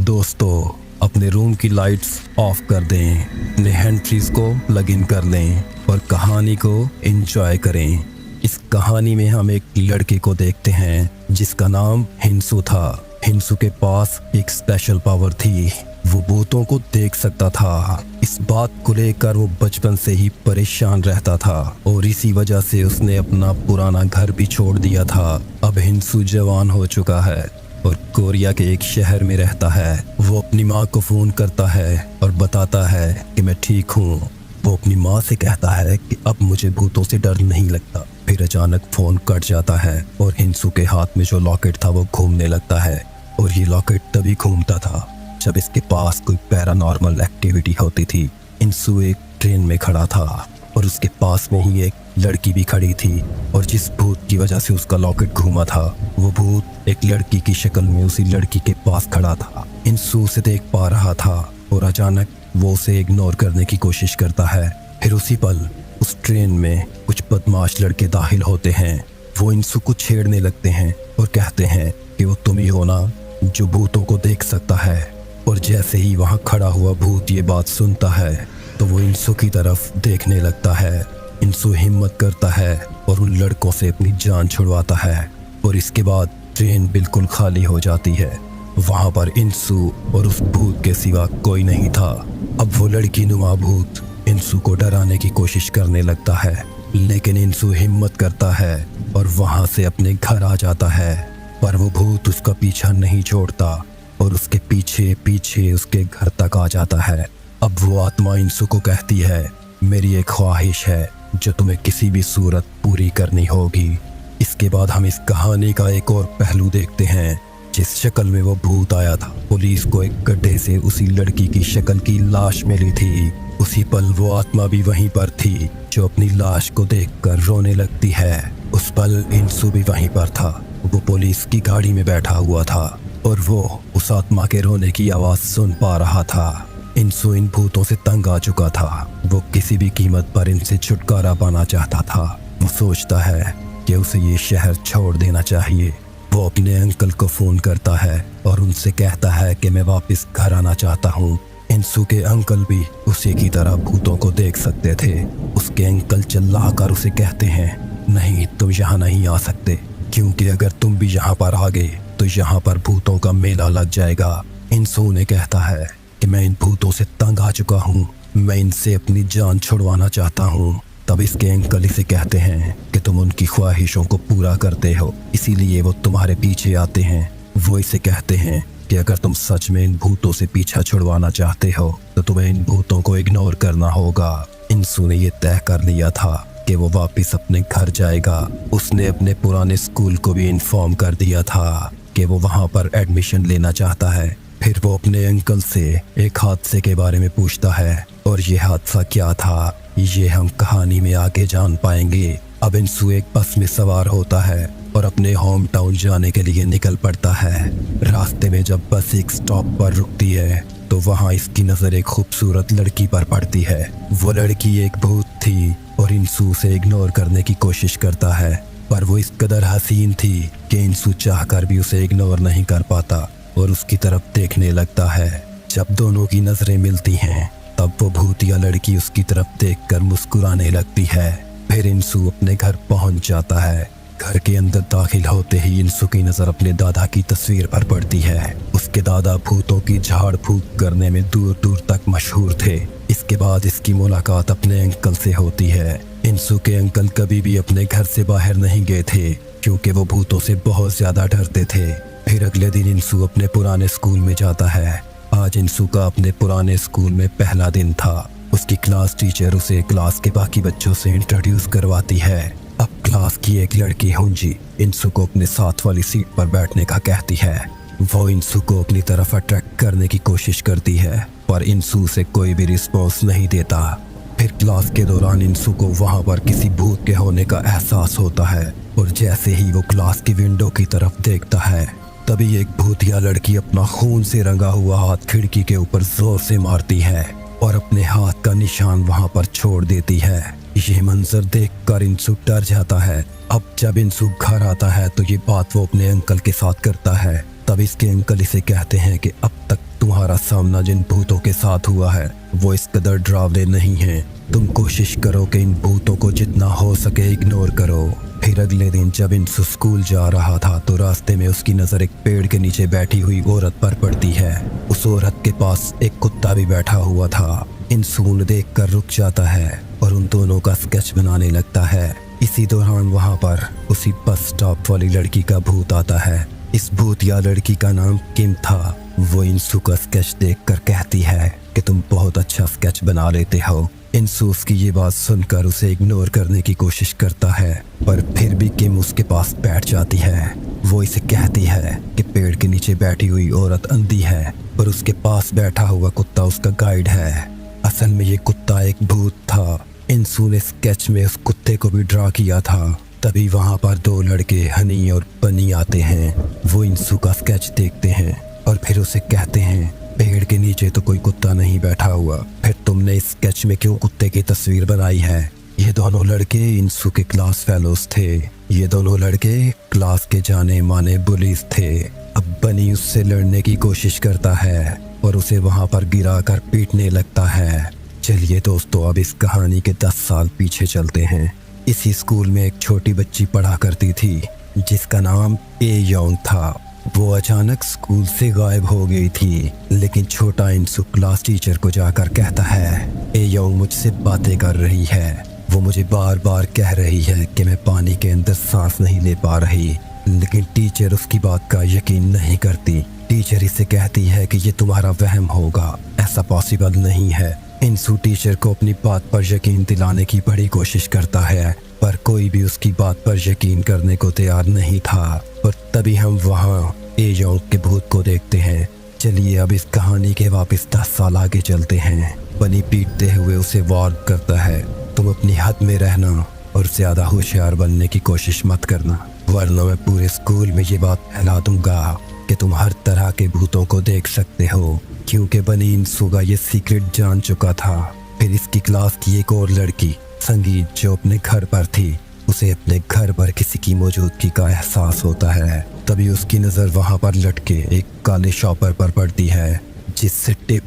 दोस्तों, अपने रूम की लाइट्स ऑफ कर दें, अपने हैंड फ्रीज को प्लग इन कर लें और कहानी को एंजॉय करें। इस कहानी में हम एक लड़के को देखते हैं जिसका नाम हिंसू था। हिंसू के पास एक स्पेशल पावर थी, वो भूतों को देख सकता था। इस बात को लेकर वो बचपन से ही परेशान रहता था और इसी वजह से उसने अपना पुराना घर भी छोड़ दिया था। अब हिंसू जवान हो चुका है और कोरिया के एक शहर में रहता है। वो अपनी माँ को फोन करता है और बताता है कि मैं ठीक हूँ। वो अपनी माँ से कहता है कि अब मुझे भूतों से डर नहीं लगता। फिर अचानक फोन कट जाता है और हिंसू के हाथ में जो लॉकेट था वो घूमने लगता है। और ये लॉकेट तभी घूमता था जब इसके पास कोई पैरानॉर्मल एक्टिविटी होती थी। हिंसू एक ट्रेन में खड़ा था और उसके पास में ही एक लड़की भी खड़ी थी और जिस भूत की वजह से उसका लॉकेट घूमा था वो भूत एक लड़की की शक्ल में उसी लड़की के पास खड़ा था। हिंसू उसे देख पा रहा था और अचानक वो उसे इग्नोर करने की कोशिश करता है। फिर उसी पल उस ट्रेन में कुछ बदमाश लड़के दाखिल होते हैं। वो हिंसू को छेड़ने लगते हैं और कहते हैं कि वो तुम ही हो ना जो भूतों को देख सकता है। और जैसे ही वहाँ खड़ा हुआ भूत ये बात सुनता है तो वो हिंसू की तरफ देखने लगता है। हिंसू हिम्मत करता है और उन लड़कों से अपनी जान छुड़वाता है और इसके बाद ट्रेन बिल्कुल खाली हो जाती है। वहाँ पर हिंसू और उस भूत के सिवा कोई नहीं था। अब वो लड़की नुमा भूत हिंसू को डराने की कोशिश करने लगता है, लेकिन हिंसू हिम्मत करता है और वहाँ से अपने घर आ जाता है। पर वो भूत उसका पीछा नहीं छोड़ता और उसके पीछे पीछे उसके घर तक आ जाता है। अब वो आत्मा हिंसू को कहती है, मेरी एक ख्वाहिश है जो तुम्हें किसी भी सूरत पूरी करनी होगी। इसके बाद हम इस कहानी का एक और पहलू देखते हैं। जिस शक्ल में वो भूत आया था, पुलिस को एक गड्ढे से उसी लड़की की शक्ल की लाश मिली थी। उसी पल वो आत्मा भी वहीं पर थी जो अपनी लाश को देखकर रोने लगती है। उस पल हिंसू भी वहीं पर था। वो पुलिस की गाड़ी में बैठा हुआ था और वो उस आत्मा के रोने की आवाज सुन पा रहा था। हिंसू इन भूतों से तंग आ चुका था। वो किसी भी कीमत पर इनसे छुटकारा पाना चाहता था। वो सोचता है कि उसे ये शहर छोड़ देना चाहिए। वो अपने अंकल को फोन करता है और उनसे कहता है कि मैं वापस घर आना चाहता हूँ। हिंसू के अंकल भी उसी की तरह भूतों को देख सकते थे। उसके अंकल चिल्लाकर उसे कहते हैं, नहीं तुम यहाँ नहीं आ सकते, क्योंकि अगर तुम भी यहाँ पर आ गए तो यहाँ पर भूतों का मेला लग जाएगा। हिंसू ने कहता है कि मैं इन भूतों से तंग आ चुका हूँ, मैं इनसे अपनी जान छुड़वाना चाहता हूँ। तब इसके अंकल इसे कहते हैं कि तुम उनकी ख्वाहिशों को पूरा करते हो, इसीलिए वो तुम्हारे पीछे आते हैं। वो इसे कहते हैं कि अगर तुम सच में इन भूतों से पीछा छुड़वाना चाहते हो तो तुम्हें इन भूतों को इग्नोर करना होगा। हिंसू ने ये तय कर लिया था कि वो वापस अपने घर जाएगा। उसने अपने पुराने स्कूल को भी इन्फॉर्म कर दिया था कि वो वहाँ पर एडमिशन लेना चाहता है। फिर वो अपने अंकल से एक हादसे के बारे में पूछता है और ये हादसा क्या था ये हम कहानी में आगे जान पाएंगे। अब हिंसू एक बस में सवार होता है और अपने होम टाउन जाने के लिए निकल पड़ता है। रास्ते में जब बस एक स्टॉप पर रुकती है तो वहाँ इसकी नजर एक खूबसूरत लड़की पर पड़ती है। वो लड़की एक भूत थी और हिंसू उसे इग्नोर करने की कोशिश करता है, पर वो इस कदर हसीन थी कि हिंसू चाहकर भी उसे इग्नोर नहीं कर पाता और उसकी तरफ देखने लगता है। जब दोनों की नजरें मिलती हैं तब वो भूतिया लड़की उसकी तरफ देखकर मुस्कुराने लगती है। फिर हिंसू अपने घर पहुंच जाता है। घर के अंदर दाखिल होते ही हिंसू की नजर अपने दादा की तस्वीर पर पड़ती है। उसके दादा भूतों की झाड़ फूक करने में दूर दूर तक मशहूर थे। इसके बाद इसकी मुलाकात अपने अंकल से होती है। हिंसू के अंकल कभी भी अपने घर से बाहर नहीं गए थे क्योंकि वो भूतों से बहुत ज्यादा डरते थे। फिर अगले दिन हिंसू अपने पुराने स्कूल में जाता है। आज हिंसू का अपने पुराने स्कूल में पहला दिन था। उसकी क्लास टीचर उसे क्लास के बाकी बच्चों से इंट्रोड्यूस करवाती है। अब क्लास की एक लड़की हुंजी हिंसू को अपने साथ वाली सीट पर बैठने का कहती है। वो हिंसू को अपनी तरफ अट्रैक्ट करने की कोशिश करती है, पर हिंसू से कोई भी रिस्पॉन्स नहीं देता। फिर क्लास के दौरान हिंसू को वहाँ पर किसी भूत के होने का एहसास होता है और जैसे ही वो क्लास की विंडो की तरफ देखता है तभी एक भूतिया लड़की अपना खून से रंगा हुआ हाथ खिड़की के ऊपर जोर से मारती है और अपने हाथ का निशान वहाँ पर छोड़ देती है। ये मंजर देखकर हिंसू डर जाता है। अब जब हिंसू घर आता है तो ये बात वो अपने अंकल के साथ करता है। तब इसके अंकल इसे कहते हैं कि अब तक तू तुम्हारा सामना जिन भूतों के साथ हुआ है वो इस कदर डरावने नहीं है। तुम कोशिश करो कि इन भूतों को जितना हो सके इग्नोर करो। फिर अगले दिन जब इंसु स्कूल जा रहा था तो रास्ते में उसकी नजर एक पेड़ के नीचे बैठी हुई औरत पर पड़ती है। उस औरत के पास एक कुत्ता भी बैठा हुआ था। इंसु उन्हें देख कर रुक जाता है और उन दोनों का स्केच बनाने लगता है। इसी दौरान वहाँ पर उसी बस स्टॉप वाली लड़की का भूत आता है। इस भूतिया लड़की का नाम किम था। वो इंसु का स्केच देखकर कहती है कि तुम बहुत अच्छा स्केच बना लेते हो। इंसु उसकी ये बात सुनकर उसे इग्नोर करने की कोशिश करता है, पर फिर भी किम उसके पास बैठ जाती है। वो इसे कहती है कि पेड़ के नीचे बैठी हुई औरत अंधी है और उसके पास बैठा हुआ कुत्ता उसका गाइड है। असल में ये कुत्ता एक भूत था। इंसु ने स्केच में उस कुत्ते को भी ड्रा किया था। तभी वहाँ पर दो लड़के हनी और बनी आते हैं। वो इंसु का स्केच देखते हैं और फिर उसे कहते हैं पेड़ के नीचे तो कोई कुत्ता नहीं बैठा हुआ, फिर तुमने इस स्केच में क्यों कुत्ते की तस्वीर बनाई है। ये दोनों लड़के इंसु के क्लास फेलोज थे। ये दोनों लड़के क्लास के जाने माने बुलीज थे। अब बनी उससे लड़ने की कोशिश करता है और उसे वहाँ पर गिरा कर पीटने लगता है। चलिए दोस्तों, अब इस कहानी के 10 साल पीछे चलते हैं। इसी स्कूल में एक छोटी बच्ची पढ़ा करती थी जिसका नाम ए योंग था। वो अचानक स्कूल से गायब हो गई थी, लेकिन छोटा इंसु क्लास टीचर को जाकर कहता है ए योंग मुझसे बातें कर रही है। वो मुझे बार बार कह रही है कि मैं पानी के अंदर सांस नहीं ले पा रही, लेकिन टीचर उसकी बात का यकीन नहीं करती। टीचर इसे कहती है कि ये तुम्हारा वहम होगा, ऐसा पॉसिबल नहीं है। इंसु टीचर को अपनी बात पर यकीन दिलाने की बड़ी कोशिश करता है, पर कोई भी उसकी बात पर यकीन करने को तैयार नहीं था। और तभी हम वहाँ ए योंग के भूत को देखते हैं। चलिए अब इस कहानी के वापस 10 साल आगे चलते हैं। बनी पीटते हुए उसे वार्न करता है तुम अपनी हद में रहना और ज्यादा होशियार बनने की कोशिश मत करना, वरना मैं पूरे स्कूल में ये बात फैला दूंगा कि तुम हर तरह के भूतों को देख सकते हो। क्योंकि बनी इंसु का ये सीक्रेट जान चुका था। फिर इसकी क्लास की एक और लड़की संगीत जो अपने घर पर थी, उसे अपने घर पर किसी की मौजूदगी का एहसास होता है। तभी उसकी नज़र वहाँ पर लटके एक काले शॉपर पर पड़ती है जिससे टिप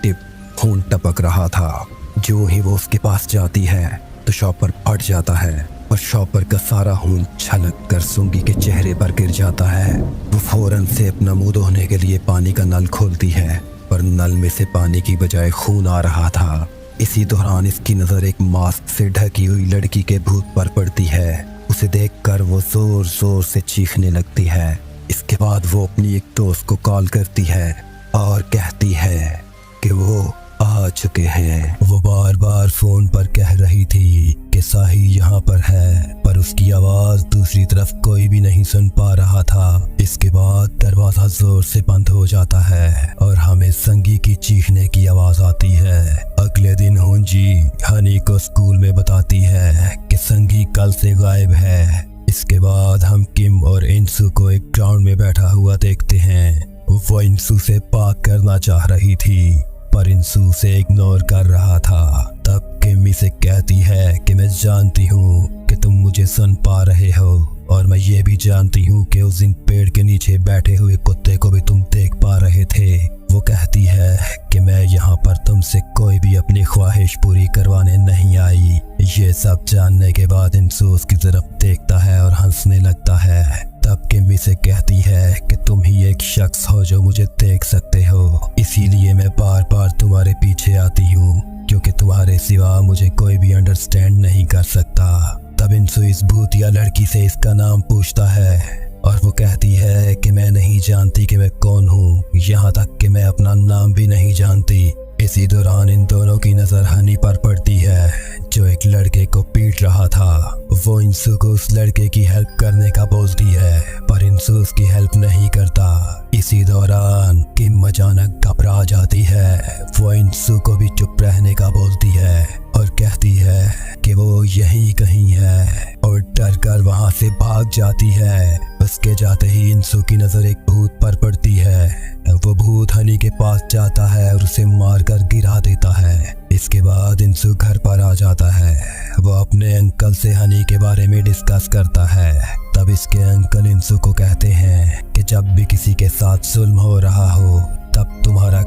टिप खून टपक रहा था। जो ही वो उसके पास जाती है तो शॉपर फट जाता है और शॉपर का सारा खून छलक कर सुंगी के चेहरे पर गिर जाता है। वो फौरन से अपना मुंह धोने के लिए पानी का नल खोलती है, पर नल में से पानी की बजाय खून आ रहा था। इसी दौरान इसकी नज़र एक मास्क से ढकी हुई लड़की के भूत पर पड़ती है। उसे देखकर वो जोर जोर से चीखने लगती है। इसके बाद वो अपनी एक दोस्त को कॉल करती है और कहती है कि वो आ चुके हैं। वो बार बार फोन पर कह रही थी कि साही यहाँ पर है, पर उसकी आवाज दूसरी तरफ कोई भी नहीं सुन पा रहा था। इसके बाद दरवाजा जोर से बंद हो जाता है और हमें संगी की चीखने की आवाज आती है। अगले दिन हुंजी हनी को स्कूल में बताती है कि संगी कल से गायब है। इसके बाद हम किम और इंसु को एक ग्राउंड में बैठा हुआ देखते हैं। वो इंसु से बात करना चाह रही थी, पर इंसु उसे इग्नोर कर रहा था। तब किम से कहती है कि मैं जानती हूँ कि तुम मुझे सुन पा रहे हो और मैं ये भी जानती हूँ कि उस दिन पेड़ के नीचे बैठे हुए कुत्ते को भी तुम देख पा रहे थे। वो कहती है कि मैं यहाँ पर तुमसे कोई भी अपनी ख्वाहिश पूरी करवाने नहीं आई। ये सब जानने के बाद इंसु उसकी तरफ देखता है और हंसने लगता है। तब किमी से कहती है कि तुम ही एक शख्स हो जो मुझे देख सकते हो, इसीलिए मैं बार बार तुम्हारे पीछे आती हूँ, क्योंकि तुम्हारे सिवा मुझे कोई भी अंडरस्टैंड नहीं कर सकता। तब इंसु इस भूतिया लड़की से इसका नाम पूछता है और वो कहती है कि मैं नहीं जानती कि मैं कौन हूँ, यहाँ तक कि मैं अपना नाम भी नहीं जानती। इसी दौरान इन दोनों की नजर हनी पर पड़ती है जो एक लड़के को पीट रहा था। वो इंसु को उस लड़के की हेल्प करने का बोलती है, पर इंसु उसकी हेल्प नहीं करता। इसी दौरान किम अचानक घबरा जाती है। वो इंसु को भी चुप रहने का बोलती है और कहती है कि वो यहीं कहीं है और डर कर वहाँ से भाग जाती है। उसके जाते ही इंसु की नजर एक भूत पर पड़ती है। वो भूत हनी के पास जाता है और उसे मारकर गिरा देता है। इसके बाद इंसु घर पर आ जाता है। वो अपने अंकल से हनी के बारे में डिस्कस करता है। तब इसके अंकल इंसु को कहते हैं कि जब भी किसी के साथ जुल्म हो रहा हो तब तुम्हारा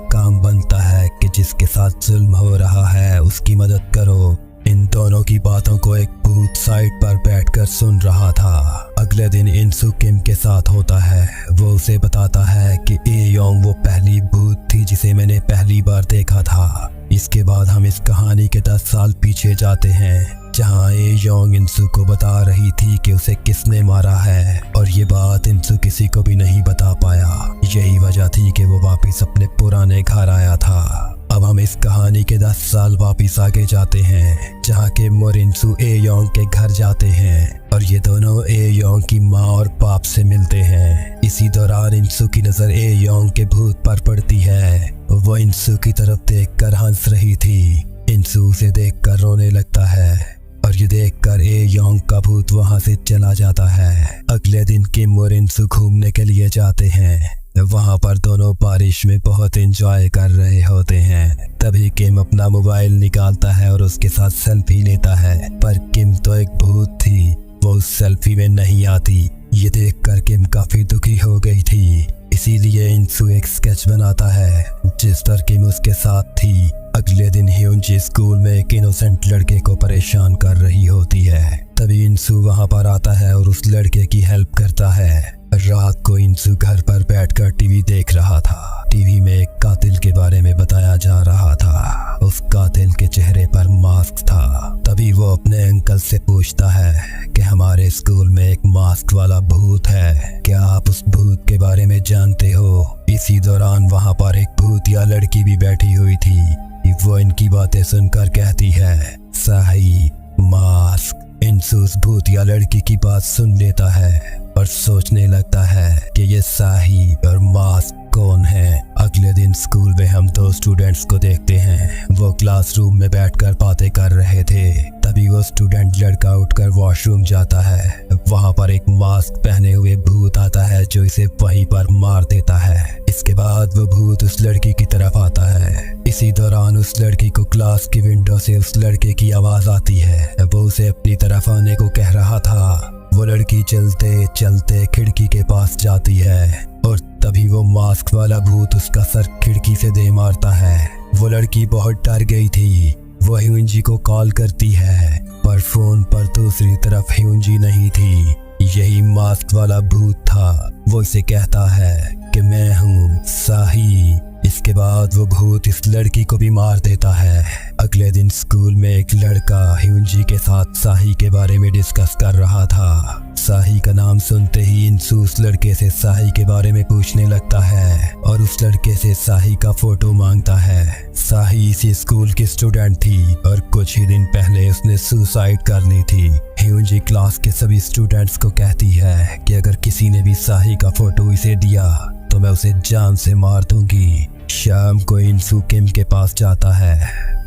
साथ जुल्म हो रहा है उसकी मदद करो। इन दोनों की बातों को एक भूत साइड पर बैठकर सुन रहा था। अगले दिन इंसू किम के साथ होता है। वो उसे बताता है कि ए योंग वो पहली भूत थी जिसे मैंने पहली बार देखा था। इसके बाद हम इस कहानी के 10 साल पीछे जाते हैं, जहाँ ए योंग इंसू को बता रही थी कि उसे किसने मारा है, और ये बात इंसू किसी को भी नहीं बता पाया। यही वजह थी कि वो वापस अपने पुराने घर आया था। अब हम इस कहानी के 10 साल वापस आगे जाते हैं, जहाँ के मोरिंसू ए योंग के घर जाते हैं और ये दोनों ए योंग की माँ और बाप से मिलते हैं। इसी दौरान इंसू की नजर ए योंग के भूत पर पड़ती है। वो इंसू की तरफ देखकर हंस रही थी। इंसू उसे देखकर रोने लगता है और ये देखकर ए योंग का भूत वहां से चला जाता है। अगले दिन किम और इंसू घूमने के लिए जाते हैं। वहां पर दोनों बारिश में बहुत एंजॉय कर रहे होते हैं। तभी किम अपना मोबाइल निकालता है और उसके साथ सेल्फी लेता है, पर किम तो एक भूत थी, वो उस सेल्फी में नहीं आती। ये देखकर किम काफी दुखी हो गई थी। इसीलिए इंसू एक स्केच बनाता है जिस पर किम उसके साथ थी। अगले दिन ह्यूंजी स्कूल में एक इनोसेंट लड़के को परेशान कर रही होती है। तभी इंसू वहां पर आता है और उस लड़के की हेल्प करता है। रात को इंसू घर पर बैठकर टीवी देख रहा था। टीवी में एक कातिल के बारे में बताया जा रहा था। उस कातिल के चेहरे पर मास्क था। तभी वो अपने अंकल से पूछता है कि हमारे स्कूल में एक मास्क वाला भूत है, क्या आप उस भूत के बारे में जानते हो? इसी दौरान वहां पर एक भूतिया लड़की भी बैठी हुई थी। वो इनकी बातें सुनकर कहती है, साही, मास्क। इंसू उस भूतिया लड़की की बात सुन लेता है और सोचने लगता है कि ये साही और मास्क कौन है। अगले दिन स्कूल में हम 2 स्टूडेंट्स को देखते हैं। वो क्लासरूम में बैठकर बातें कर रहे थे। तभी वो स्टूडेंट लड़का उठकर वॉशरूम जाता है। वहां पर एक मास्क पहने हुए भूत आता है जो इसे वहीं पर मार देता है। इसके बाद वो भूत उस लड़की की तरफ आता है। इसी दौरान उस लड़की को क्लास की विंडो से उस लड़के की आवाज आती है। वो उसे अपनी तरफ आने को कह रहा था। वो लड़की चलते चलते खिड़की के पास जाती है और तभी वो मास्क वाला भूत उसका सर खिड़की से दे मारता है। वो लड़की बहुत डर गई थी। वो ह्यूंजी को कॉल करती है, पर फोन पर दूसरी तरफ ह्यूंजी नहीं थी। यही मास्क वाला भूत था। वो इसे कहता है कि मैं हूँ साही। इसके बाद वो भूत इस लड़की को भी मार देता है। अगले दिन स्कूल में एक लड़का ह्यूंजी के साथ साही के बारे में डिस्कस कर रहा था। साही का नाम सुनते ही इंसू उस लड़के से साही के बारे में पूछने लगता है और उस लड़के से साही का फोटो मांगता है। साही इसी स्कूल की स्टूडेंट थी और कुछ ही दिन पहले उसने सुसाइड कर ली थी। ह्यूंजी क्लास के सभी स्टूडेंट्स को कहती है कि अगर किसी ने भी साही का फोटो इसे दिया तो मैं उसे जान से मार दूंगी। शाम को इंसू किम के पास जाता है।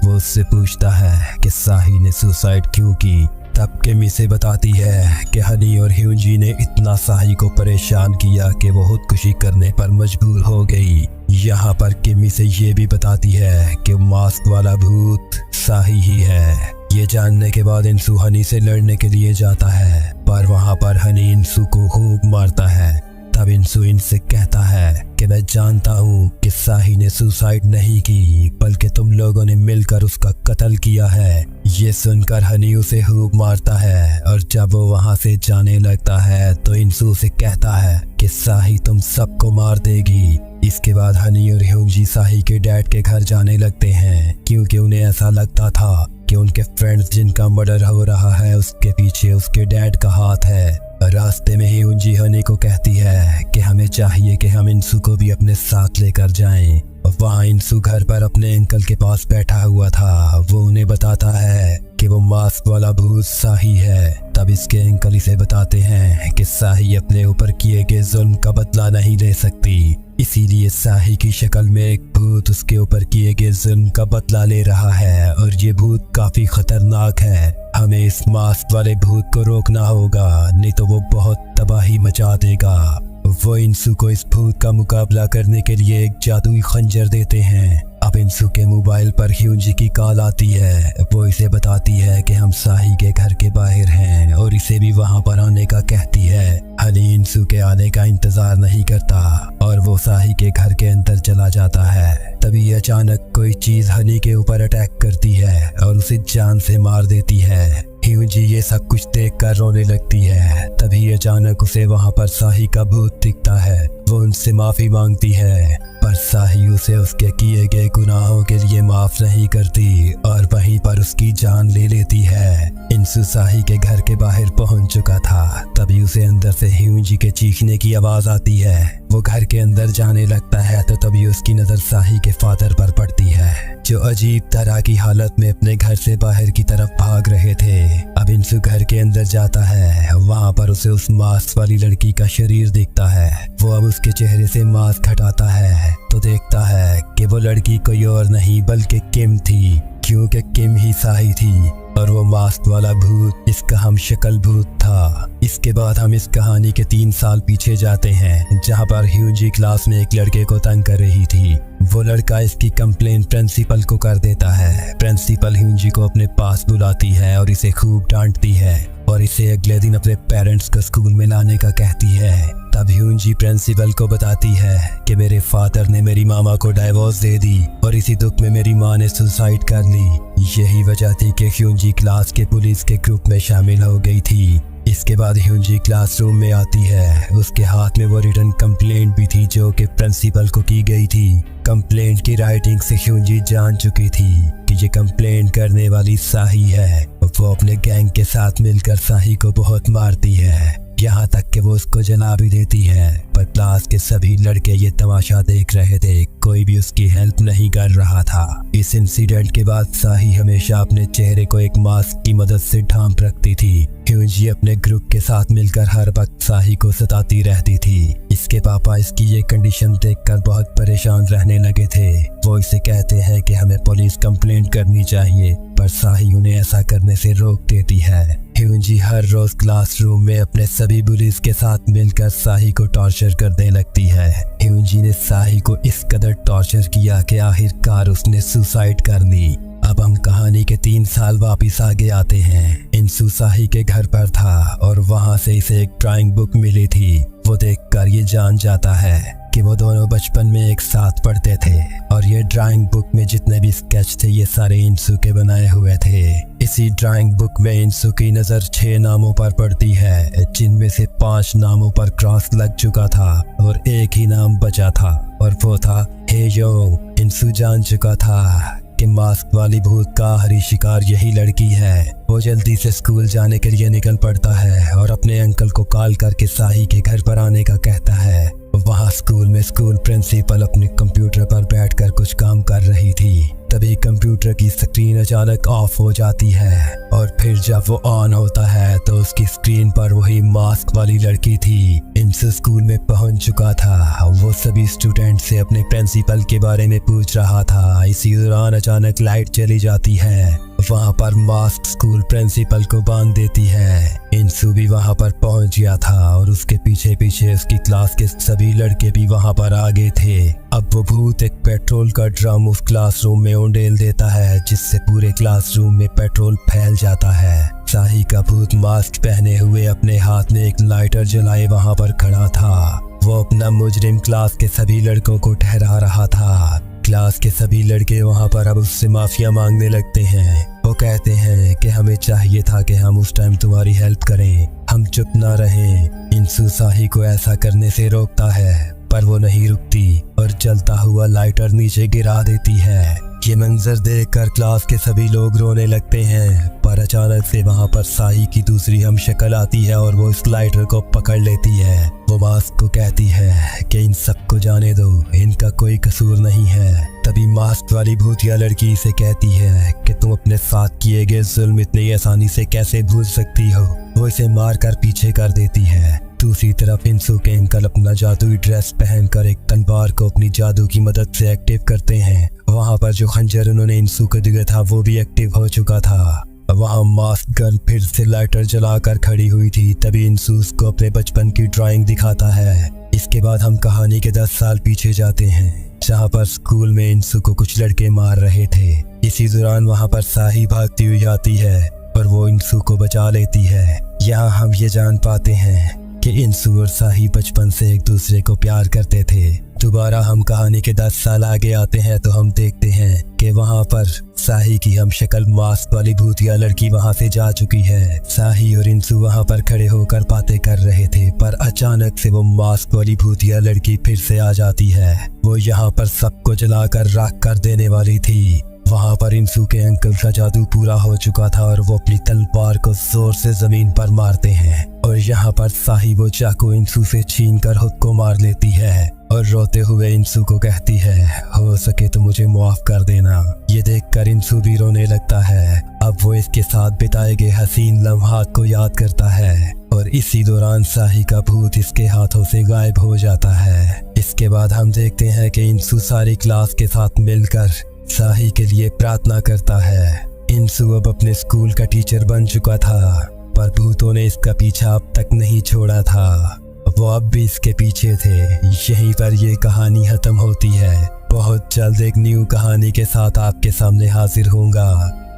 वो उससे पूछता है कि साही ने सुसाइड क्यों की। तब किम इसे बताती है कि हनी और ह्यूंजी ने इतना साही को परेशान किया कि वो खुदकुशी करने पर मजबूर हो गई। यहाँ पर किम इसे ये भी बताती है कि मास्क वाला भूत साही ही है। ये जानने के बाद इंसू हनी से लड़ने के लिए जाता है, पर वहाँ पर हनी इंसू को खूब मारता है। तब इंसू इनसे कहता है कि मैं जानता हूँ कि साही ने सुसाइड नहीं की, बल्कि तुम लोगों ने मिलकर उसका कत्ल किया है। ये सुनकर हनी उसे खूब मारता है और जब वो वहाँ से जाने लगता है तो इंसू उसे कहता है कि साही तुम सबको मार देगी। इसके बाद हनी और ह्यूंजी साही के डैड के घर जाने लगते हैं, क्योंकि उन्हें ऐसा लगता था कि उनके फ्रेंड्स जिनका मर्डर हो रहा है उसके पीछे उसके डैड का हाथ है। रास्ते में ही ह्यूंजी हनी को कहती है कि हमें चाहिए कि हम इंसू को भी अपने साथ लेकर जाएं। वहाँ इंसू घर पर अपने अंकल के पास बैठा हुआ था। वो उन्हें बताता है कि वो मास्क वाला भूत साही है। तब इसके अंकल इसे बताते हैं कि साही अपने ऊपर किए गए जुल्म का बदला नहीं ले सकती, इसीलिए साही की शक्ल में एक भूत उसके ऊपर किए गए जुल्म का बदला ले रहा है और ये भूत काफी खतरनाक है। हमें इस मास्क वाले भूत को रोकना होगा, नहीं तो वो बहुत तबाही मचा देगा। वो इंसू को इस भूत का मुकाबला करने के लिए एक जादुई खंजर देते हैं अब इंसू के मोबाइल पर ह्यूंजी की कॉल आती है। वो इसे बताती है कि हम साही के घर के बाहर हैं और इसे भी वहां पर आने का कहती है। हनी इंसू के आने का इंतजार नहीं करता और वो साही के घर के अंदर चला जाता है। तभी अचानक कोई चीज हनी के ऊपर अटैक करती है और उसे जान से मार देती है। ह्यूंजी ये सब कुछ देखकर रोने लगती है। तभी अचानक उसे वहां पर साही का भूत दिखता है। वो उनसे माफी मांगती है पर साही उसे उसके किए गए गुनाहों के लिए माफ नहीं करती और वहीं पर उसकी जान ले लेती है। इंसू साही के घर के बाहर पहुंच चुका था। तभी उसे अंदर से ह्यूंजी के चीखने की आवाज आती है। वो घर के अंदर जाने लगता है तो तभी उसकी नजर साही के फादर पर पड़ती है जो अजीब तरह की हालत में अपने घर से बाहर की तरफ भाग रहे थे। अब इंसू घर के अंदर जाता है। वहां पर उसे उस मास्क वाली लड़की का शरीर दिखता है। वो अब उसके चेहरे से मास्क हटाता है तो देखता है कि वो लड़की कोई और नहीं बल्कि किम थी, क्योंकि किम ही साही थी और वो मास्क वाला भूत इसका हम शक्ल भूत था। इसके बाद हम इस कहानी के 3 साल पीछे जाते हैं जहां पर ह्यूंजी क्लास में एक लड़के को तंग कर रही थी। वो लड़का इसकी कंप्लेन प्रिंसिपल को कर देता है। प्रिंसिपल ह्यूंजी को अपने पास बुलाती है और इसे खूब डांटती है और इसे अगले दिन अपने पेरेंट्स को स्कूल में लाने का कहती है। तब ह्यूंजी प्रिंसिपल को बताती है कि मेरे फादर ने मेरी मामा को डाइवोर्स दे दी और इसी दुख में मेरी माँ ने सुसाइड कर ली। यही वजह थी कि ह्यूंजी क्लास के पुलिस के ग्रुप में शामिल हो गई थी। इसके बाद ह्यूंजी क्लासरूम में आती है। उसके हाथ में वो रिटन कंप्लेंट भी थी जो कि प्रिंसिपल को की गई थी। कंप्लेंट की राइटिंग से ह्यूंजी जान चुकी थी कि ये कंप्लेंट करने वाली साही है। वो अपने गैंग के साथ मिलकर साही को बहुत मारती है, यहाँ तक कि वो उसको जला भी देती है। पर क्लास के सभी लड़के ये तमाशा देख रहे थे, कोई भी उसकी हेल्प नहीं कर रहा था। इस इंसिडेंट के बाद साही हमेशा अपने चेहरे को एक मास्क की मदद से ढांप रखती थी। ह्यूंजी अपने ग्रुप के साथ मिलकर हर वक्त साही को सताती रहती थी। इसके पापा इसकी ये कंडीशन देखकर बहुत परेशान रहने लगे थे। वो इसे कहते हैं कि हमें पुलिस कंप्लेंट करनी चाहिए, पर साही उन्हें ऐसा करने से रोक देती है। ह्यूंजी हर रोज क्लासरूम में अपने सभी बुलीज के साथ मिलकर साही को टॉर्चर करने लगती है। ह्यूंजी ने साही को इस कदर टॉर्चर किया कि आखिरकार उसने सुसाइड कर ली। अब हम कहानी के 3 साल वापिस आगे आते हैं। इंसू साही के घर पर था और वहां से इसे एक ड्राइंग बुक मिली थी। वो देखकर ये जान जाता है कि वो दोनों बचपन में एक साथ पढ़ते थे और ये ड्राइंग बुक में जितने भी स्केच थे ये सारे इंसू के बनाए हुए थे। इसी ड्राइंग बुक में इंसू की नजर 6 नामों पर पड़ती है, जिनमें से 5 नामों पर क्रॉस लग चुका था और एक ही नाम बचा था और वो था हेयो। इंसू जान चुका था कि मास्क वाली भूत का आखिरी शिकार यही लड़की है। वो जल्दी से स्कूल जाने के लिए निकल पड़ता है और अपने अंकल को कॉल करके साही के घर पर आने का कहता है। वहाँ स्कूल में स्कूल प्रिंसिपल अपने कंप्यूटर पर बैठकर कुछ काम कर रही थी। तभी कंप्यूटर की स्क्रीन अचानक ऑफ हो जाती है और फिर जब वो ऑन होता है तो उसकी स्क्रीन पर वही मास्क वाली लड़की थी। इंसू स्कूल में पहुंच चुका था। वो सभी स्टूडेंट से अपने प्रिंसिपल के बारे में पूछ रहा था। इसी दौरान अचानक लाइट चली जाती है। वहाँ पर मास्क स्कूल प्रिंसिपल को बांध देती है। इंसू भी वहाँ पर पहुँच गया था और उसके पीछे पीछे उसकी क्लास के सभी लड़के भी वहाँ पर आ गए थे। अब वो भूत एक पेट्रोल का ड्रम उस क्लासरूम में उंडेल देता है, जिससे पूरे क्लासरूम में पेट्रोल फैल जाता है। साही का भूत मास्क पहने हुए अपने हाथ में एक लाइटर जलाए वहाँ पर खड़ा था। वो अपना मुजरिम क्लास के सभी लड़कों को ठहरा रहा था। क्लास के सभी लड़के वहाँ पर अब उससे माफिया मांगने लगते हैं। वो कहते हैं कि हमें चाहिए था कि हम उस टाइम तुम्हारी हेल्प करें, हम चुप ना रहें। इंसू साही को ऐसा करने से रोकता है पर वो नहीं रुकती और जलता हुआ लाइटर नीचे गिरा देती है। ये मंजर देखकर क्लास के सभी लोग रोने लगते हैं, पर अचानक से वहाँ पर साही की दूसरी हम शक्ल आती है और वो इस लाइटर को पकड़ लेती है। वो मास्क को कहती है कि इन सबको जाने दो, इनका कोई कसूर नहीं है। तभी मास्क वाली भूतिया लड़की से कहती है कि तुम अपने साथ किए गए जुल्म इतनी आसानी से कैसे भूल सकती हो। वो इसे मारकर पीछे कर देती है। दूसरी तरफ इंसू के अंकल अपना जादुई ड्रेस पहनकर एक तलवार को अपनी जादू की मदद से एक्टिव करते हैं। वहाँ पर जो खंजर उन्होंने इंसू को दिया था वो भी एक्टिव हो चुका था। वहाँ मास्क गन फिर से लाइटर जलाकर खड़ी हुई थी। तभी इंसू उसको अपने बचपन की ड्राइंग दिखाता है। इसके बाद हम कहानी के 10 साल पीछे जाते हैं। जहाँ पर स्कूल में इंसू को कुछ लड़के मार रहे थे। इसी दौरान वहाँ पर साही भागती हुई आती है और वो इंसू को बचा लेती है। यहाँ हम ये जान पाते हैं कि इंसू और साही बचपन से एक दूसरे को प्यार करते थे। दोबारा हम कहानी के 10 साल आगे आते हैं तो हम देखते हैं कि वहाँ पर साही की हम शक्ल मास्क वाली भूतिया लड़की वहाँ से जा चुकी है। साही और इंसू वहाँ पर खड़े होकर बातें कर रहे थे, पर अचानक से वो मास्क वाली भूतिया लड़की फिर से आ जाती है। वो यहाँ पर सबको जलाकर राख कर देने वाली थी। वहाँ पर इंसू के अंकल का जादू पूरा हो चुका था और वो अपनी तलवार को जोर से जमीन पर मारते हैं और यहाँ पर साही वो चाकू इंसू से छीनकर खुद को मार लेती है और रोते हुए इंसू को कहती है, हो सके तो मुझे माफ कर देना। ये देखकर इंसू भी रोने लगता है। अब वो इसके साथ बिताए गए हसीन लम्हात को याद करता है और इसी दौरान साही का भूत इसके हाथों से गायब हो जाता है। इसके बाद हम देखते हैं कि इंसू सारी क्लास के साथ मिलकर साही के लिए प्रार्थना करता है। इंसू अब अपने स्कूल का टीचर बन चुका था, पर भूतों ने इसका पीछा अब तक नहीं छोड़ा था। वो अब भी इसके पीछे थे। यहीं पर ये कहानी खत्म होती है। बहुत जल्द एक न्यू कहानी के साथ आपके सामने हाजिर होऊंगा।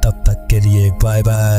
तब तक के लिए बाय बाय।